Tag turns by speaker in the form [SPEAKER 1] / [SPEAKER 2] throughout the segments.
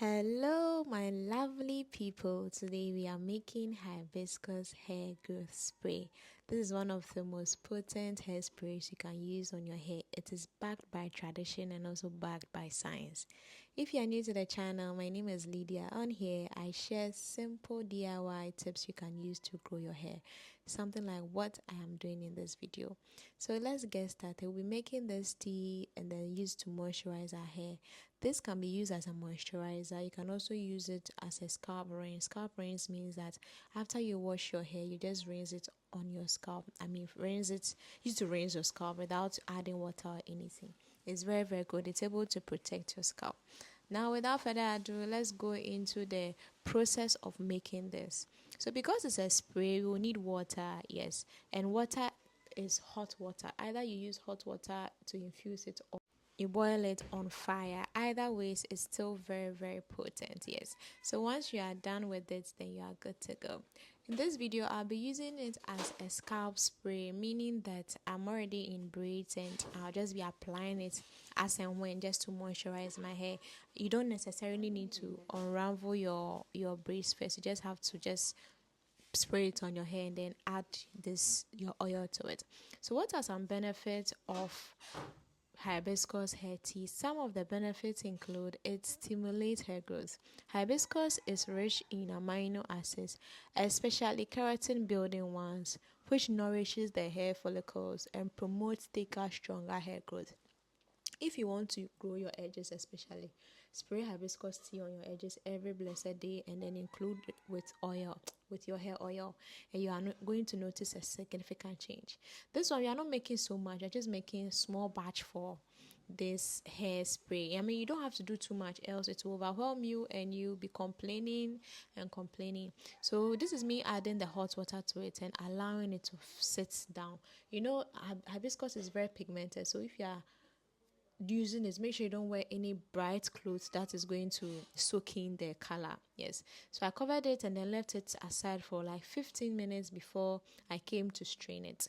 [SPEAKER 1] Hello, my lovely people. Today we are making hibiscus hair growth spray. This is one of the most potent hairsprays you can use on your hair. It is backed by tradition and also backed by science. If you are new to the channel, my name is Lydia. On here, I share simple DIY tips you can use to grow your hair. Something like what I am doing in this video. So let's get started. We'll be making this tea and then use to moisturize our hair. This can be used as a moisturizer. You can also use it as a scalp rinse. Scalp rinse means that after you wash your hair, you just rinse it on your scalp. Use to rinse your scalp without adding water or anything. It's very, very good. It's able to protect your scalp. Now, without further ado, let's go into the process of making this. So because it's a spray, we will need water, yes. And water is hot water. Either you use hot water to infuse it or you boil it on fire. Either ways, it's still very, very potent, yes. So once you are done with it, then you are good to go. In this video, I'll be using it as a scalp spray, meaning that I'm already in braids and I'll just be applying it as and when just to moisturize my hair. You don't necessarily need to unravel your braids first. You just have to just spray it on your hair and then add your oil to it. So what are some benefits of hibiscus hair tea? Some of the benefits include it stimulates hair growth. Hibiscus is rich in amino acids, especially keratin building ones, which nourishes the hair follicles and promotes thicker, stronger hair growth. If you want to grow your edges, especially, spray hibiscus tea on your edges every blessed day and then include it with your hair oil, and you are not going to notice a significant change. This one, we are not making so much. You're just making a small batch for this hairspray. I mean, you don't have to do too much, else it will overwhelm you and you'll be complaining and complaining. So this is me adding the hot water to it and allowing it to sit down. You know, hibiscus is very pigmented, so if you are using this, make sure you don't wear any bright clothes that is going to soak in the color. Yes, so I covered it and then left it aside for like 15 minutes before I came to strain it.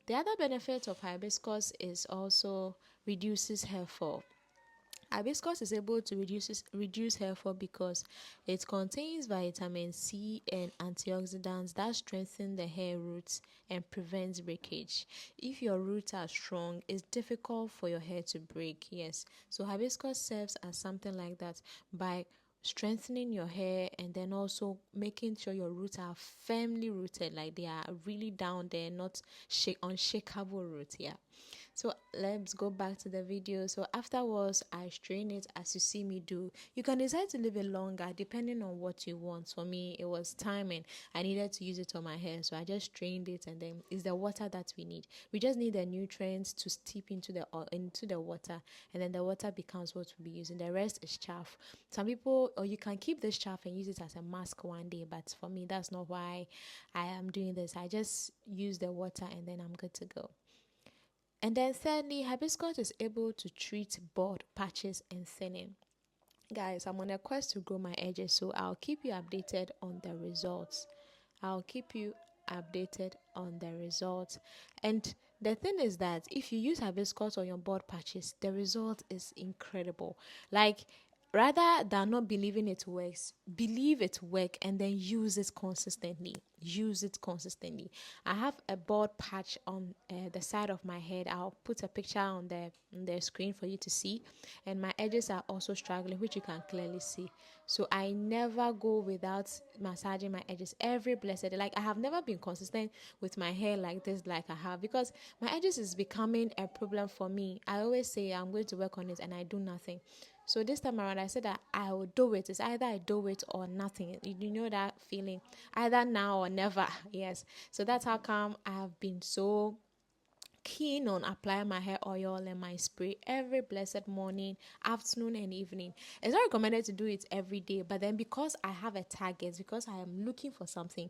[SPEAKER 1] The other benefit of hibiscus is also reduces hair fall. Hibiscus is able to reduce hair fall because it contains vitamin C and antioxidants that strengthen the hair roots and prevents breakage. If your roots are strong, it's difficult for your hair to break. Yes, so hibiscus serves as something like that by strengthening your hair and then also making sure your roots are firmly rooted, like they are really down there, not unshakable roots. Yeah. So let's go back to the video. So afterwards, I strain it as you see me do. You can decide to leave it longer depending on what you want. For me, it was time and I needed to use it on my hair. So I just strained it, and then it's the water that we need. We just need the nutrients to steep into the water, and then the water becomes what we'll be using. The rest is chaff. Some people, or you can keep this chaff and use it as a mask one day, but for me, that's not why I am doing this. I just use the water and then I'm good to go. And then thirdly, hibiscus is able to treat bald patches and thinning. Guys, I'm on a quest to grow my edges, so I'll keep you updated on the results. And the thing is that if you use hibiscus on your bald patches, the result is incredible. Like, rather than not believing it works, believe it works and then use it consistently. I have a bald patch on the side of my head. I'll put a picture on the screen for you to see, and my edges are also struggling, which you can clearly see. So I never go without massaging my edges every blessed day. Like, I have never been consistent with my hair like this, like I have, because my edges is becoming a problem for me. I always say I'm going to work on it and I do nothing. So this time around, I said that I will do it. It's either I do it or nothing. You know that feeling, either now or never. Yes. So that's how come I have been so keen on applying my hair oil and my spray every blessed morning, afternoon, and evening. It's not recommended to do it every day, but then because I have a target, because I am looking for something,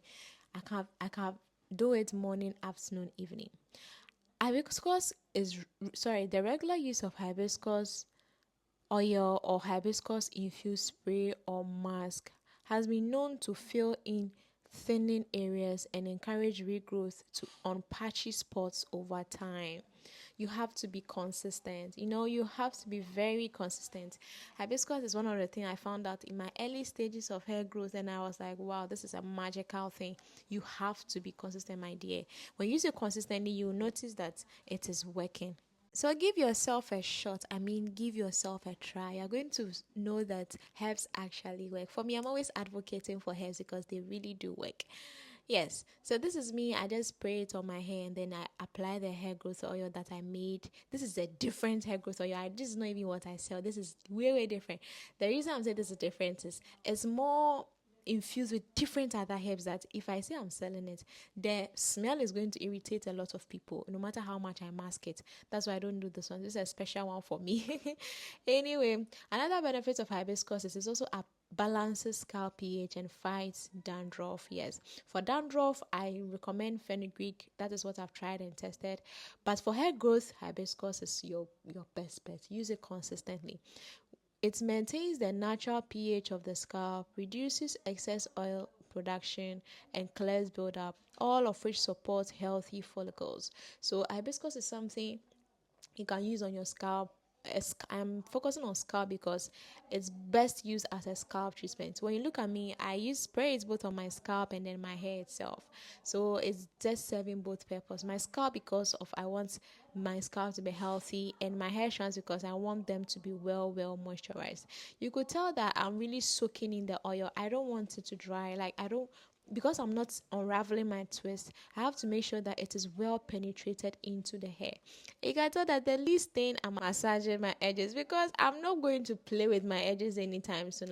[SPEAKER 1] I can do it morning, afternoon, evening. The regular use of hibiscus oil or hibiscus infused spray or mask has been known to fill in thinning areas and encourage regrowth on patchy spots over time. you have to be consistent. You have to be very consistent. Hibiscus is one of the things I found out in my early stages of hair growth, and I was like, wow, this is a magical thing. You have to be consistent, my dear. When you use it consistently, you will notice that it is working. So give yourself a shot. Give yourself a try. You're going to know that herbs actually work. For me, I'm always advocating for herbs because they really do work. Yes, so this is me. I just spray it on my hair and then I apply the hair growth oil that I made. This is a different hair growth oil. This is not even what I sell. This is way, way different. The reason I'm saying this is different is it's more infused with different other herbs that if I say I'm selling it, the smell is going to irritate a lot of people, no matter how much I mask it. That's why I don't do this one. This is a special one for me. Anyway, another benefit of hibiscus is it's also a balances scalp pH and fights dandruff. Yes, for dandruff I recommend fenugreek. That is what I've tried and tested. But for hair growth, hibiscus is your best bet. Use it consistently. It maintains the natural pH of the scalp, reduces excess oil production, and clears buildup, all of which support healthy follicles. So hibiscus is something you can use on your scalp. I'm focusing on scalp because it's best used as a scalp treatment. When you look at me, I use sprays both on my scalp and then my hair itself. So it's just serving both purpose. My scalp because of I want my scalp to be healthy, and my hair strands because I want them to be well moisturized. You could tell that I'm really soaking in the oil. I don't want it to dry. Like I don't because I'm not unraveling my twist, I have to make sure that it is well penetrated into the hair. You can tell that the least thing I'm massaging my edges because I'm not going to play with my edges anytime soon.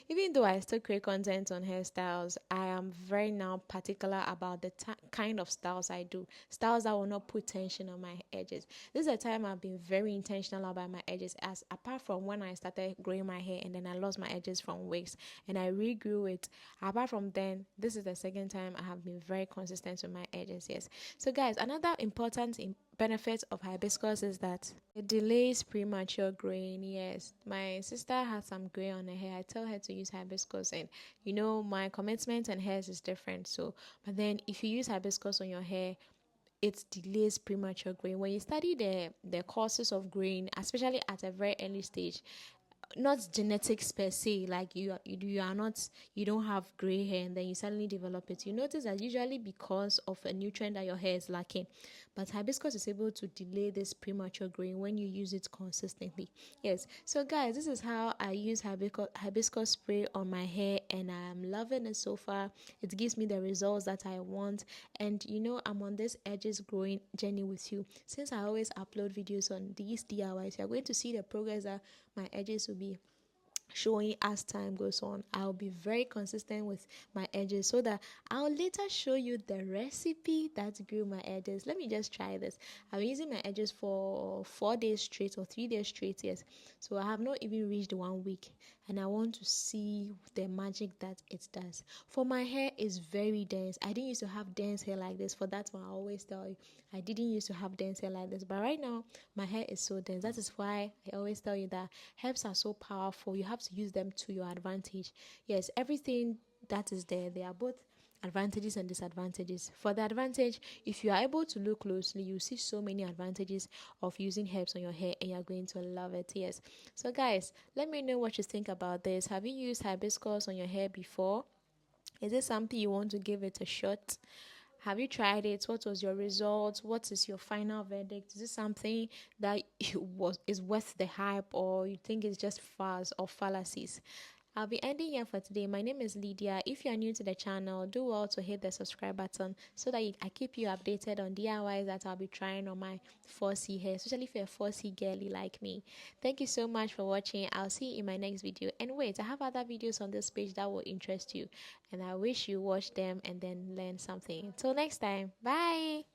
[SPEAKER 1] Even though I still create content on hairstyles, I am very now particular about the kind of styles I do. Styles that will not put tension on my edges. This is a time I've been very intentional about my edges, as apart from when I started growing my hair and then I lost my edges from wigs and I regrew it. Apart from then, this is the second time I have been very consistent with my edges. Yes. So guys, another important benefit of hibiscus is that it delays premature graying. Yes, my sister has some gray on her hair. I tell her to use hibiscus, and my commitment and hers is different. So, but then if you use hibiscus on your hair, it delays premature graying. When you study the causes of graying, especially at a very early stage, not genetics per se, like you don't have gray hair and then you suddenly develop it. You notice that usually because of a nutrient that your hair is lacking. But hibiscus is able to delay this premature growing when you use it consistently. Yes, so guys, this is how I use hibiscus spray on my hair, and I am loving it so far. It gives me the results that I want, and I'm on this edges growing journey with you. Since I always upload videos on these DIYs, you're going to see the progress that my edges will be showing as time goes on. I'll be very consistent with my edges so that I'll later show you the recipe that grew my edges. Let me just try this. I've been using my edges for 4 days straight or 3 days straight. Yes, so I have not even reached 1 week, and I want to see the magic that it does. For my hair is very dense. I didn't used to have dense hair like this. For that one, I always tell you I didn't used to have dense hair like this, but right now my hair is so dense. That is why I always tell you that herbs are so powerful. You have to use them to your advantage. Yes, everything that is there, they are both advantages and disadvantages. For the advantage, if you are able to look closely, you see so many advantages of using herbs on your hair, and you're going to love it. Yes, so guys, let me know what you think about this. Have you used hibiscus on your hair before? Is it something you want to give it a shot? Have you tried it? What was your result? What is your final verdict? Is it something that is worth the hype, or you think it's just farce or fallacies? I'll be ending here for today. My name is Lydia. If you are new to the channel, do well to hit the subscribe button so that I keep you updated on DIYs that I'll be trying on my 4C hair, especially if you're a 4C girly like me. Thank you so much for watching. I'll see you in my next video. And wait, I have other videos on this page that will interest you, and I wish you watch them and then learn something. Until next time, bye!